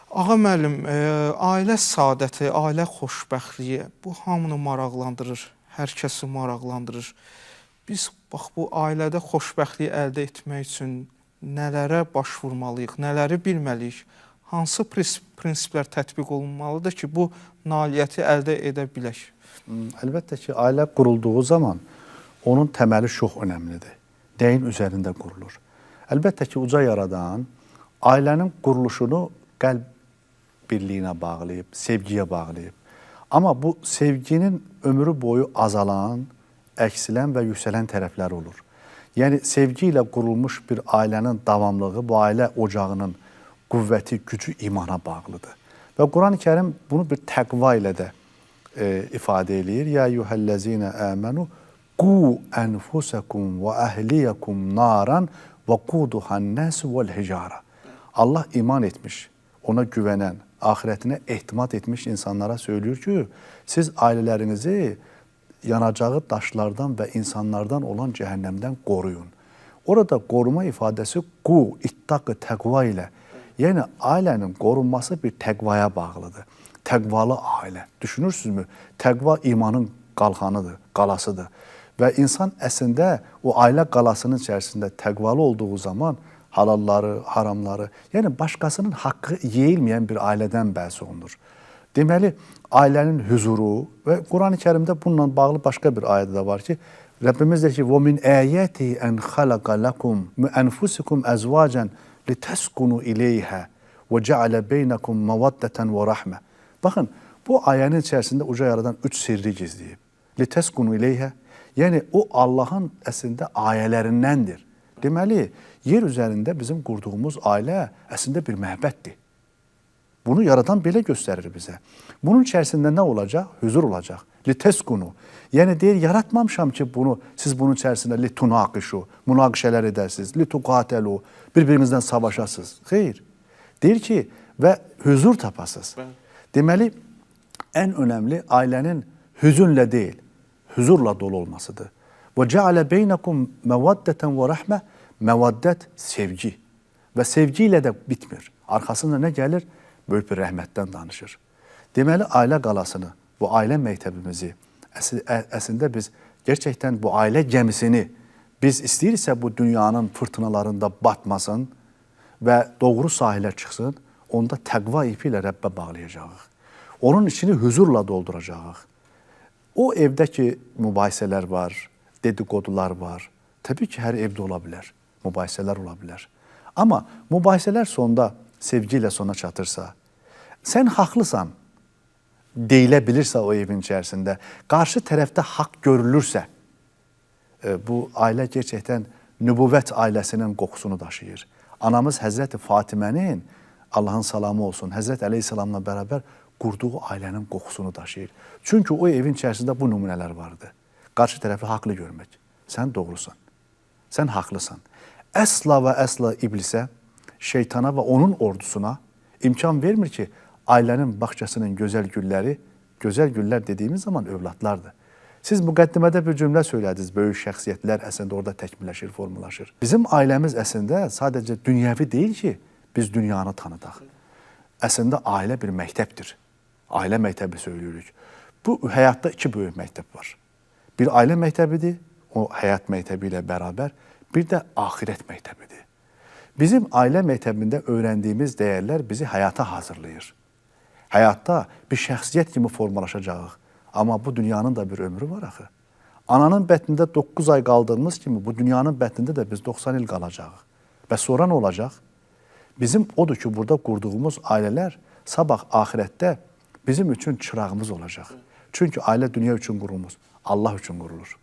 Ağa müəllim, ailə saadəti, ailə xoşbəxtliyi bu hamını maraqlandırır, hər kəsi maraqlandırır. Biz bax bu ailədə xoşbəxtliyi əldə etmək üçün nələrə baş vurmalıyıq, nələri bilməliyik? Hansı prinsiplər tətbiq olunmalıdır ki, bu nailiyyəti əldə edə bilək? Əlbəttə ki, ailə qurulduğu zaman onun təməli çox önəmlidir. Nəyin üzərində qurulur? Əlbəttə ki, uca yaradan ailənin quruluşunu qəlb birliyinə bağlayıb, sevgiyə bağlayıb. Amma bu sevginin ömrü boyu azalan, əksilən və yüksələn tərəfləri olur. Yəni, sevgi ilə qurulmuş bir ailənin davamlığı, bu ailə ocağının qüvvəti, gücü imana bağlıdır. Və Quran-ı Kərim bunu bir təqva ilə də ifadə eləyir. Ya eyyuhəl-ləzinə əmənu qu ənfusakum və əhliyakum naran və quduhan-nəs vəl-hicara. Allah iman etmiş, ona güvənən, axirətinə ehtimat etmiş insanlara söylüyor ki, siz ailələrinizi yanacağı daşlardan və insanlardan olan cəhənnəmdən qoruyun. Orada qoruma ifadəsi qu, ittaqı, təqva ilə. Yəni, ailənin qorunması bir təqvaya bağlıdır. Təqvalı ailə. Düşünürsünüzmü? Təqva imanın qalxanıdır, qalasıdır. Və insan əslində o ailə qalasının içərisində təqvalı olduğu zaman halalları, haramları, yəni başqasının haqqı yeyilməyən bir ailədən bəhs olunur. Deməli, ailənin hüzuru və Quran-ı Kərimdə bununla bağlı başqa bir ayədə də var ki, Rəbbimiz deyir ki, وَمِنْ آيَاتِهِ أَنْ خَلَقَ لَكُمْ أَنْفُسِكُمْ أَزْوَاجًا لِتَسْكُنُوا إِلَيْهَا وَجَعَلَ بَيْنَكُمْ مَوَدَّةً وَرَحْمَةً. Baxın, bu ayənin içərisində uca yaradan 3 sirri gizləyib. لِتَسْكُنُوا إِلَيْهَا. Yəni, o Allahın əslində ayələrindəndir. Deməli, yer üzərində bizim qurduğumuz ailə əslində bir məhbətdir. Bunu yaradan belə göstərir bizə. Bunun içərisində nə olacaq? Hüzur olacaq. Liteskunu. Yəni deyir, yaratmamışam ki, siz bunun içərisində litunaqişu, münaqişələr edərsiniz, lituqatelu, bir-birinizdən savaşasınız. Xeyr. Deyir ki, və hüzur tapasınız. Deməli, ən önəmli ailənin hüzünlə deyil, hüzurla dolu olmasıdır. Və ceale beynekum mevaddeten və rəhmə. Məvaddət sevgi və sevgi ilə də bitmir. Arxasında nə gəlir? Böyük bir rəhmətdən danışır. Deməli, ailə qalasını, bu ailə məktəbimizi, əslində biz gerçəkdən bu ailə gəmisini biz istəyirsə bu dünyanın fırtınalarında batmasın və doğru sahilə çıxsın, onda təqva ipi ilə Rəbbə bağlayacağıq. Onun içini hüzurla dolduracağıq. O evdə ki, mübahisələr var, dedikodular var. Təbii ki, hər evdə ola bilər. Mübahisələr ola bilər. Amma mübahisələr sonda sevgi ilə sona çatırsa, sən haqlısan, deyilə bilirsə o evin içərisində, qarşı tərəfdə haqq görülürsə, bu ailə gerçəkdən nübüvvət ailəsinin qoxusunu daşıyır. Anamız Həzrəti Fatimənin, Allahın salamı olsun, Həzrət Əleyhisselamla bərabər qurduğu ailənin qoxusunu daşıyır. Çünki o evin içərisində bu nümunələr vardı. Qarşı tərəfi haqlı görmək. Sən doğrusan. Sən haqlısan. Əsla və əsla iblisə, şeytana və onun ordusuna imkan vermir ki, ailənin bağçasının gözəl gülləri, gözəl güllər dediyimiz zaman övladlardır. Siz müqəddimədə bir cümlə söylədiniz, böyük şəxsiyyətlər əslində orada təkmilləşir, formulaşır. Bizim ailəmiz əslində sadəcə dünyəvi deyil ki, biz dünyanı tanıdaq. Əslində ailə bir məktəbdir. Ailə məktəbi söyləyirik. Bu həyatda 2 böyük məktəb var. Bir ailə məktəbidir, o həyat məktəbi ilə bərabər, bir də axirət məktəbidir. Bizim ailə məktəbində öyrəndiyimiz dəyərlər bizi həyata hazırlayır. Həyatda bir şəxsiyyət kimi formalaşacağıq. Amma bu dünyanın da bir ömrü var axı. Ananın bətnində 9 ay qaldığımız kimi bu dünyanın bətnində də biz 90 il qalacağıq. Və sonra nə olacaq? Bizim odur ki, burada qurduğumuz ailələr sabah axirətdə bizim üçün çırağımız olacaq. Çünki ailə dünya üçün qurulmaz, Allah üçün qurulur.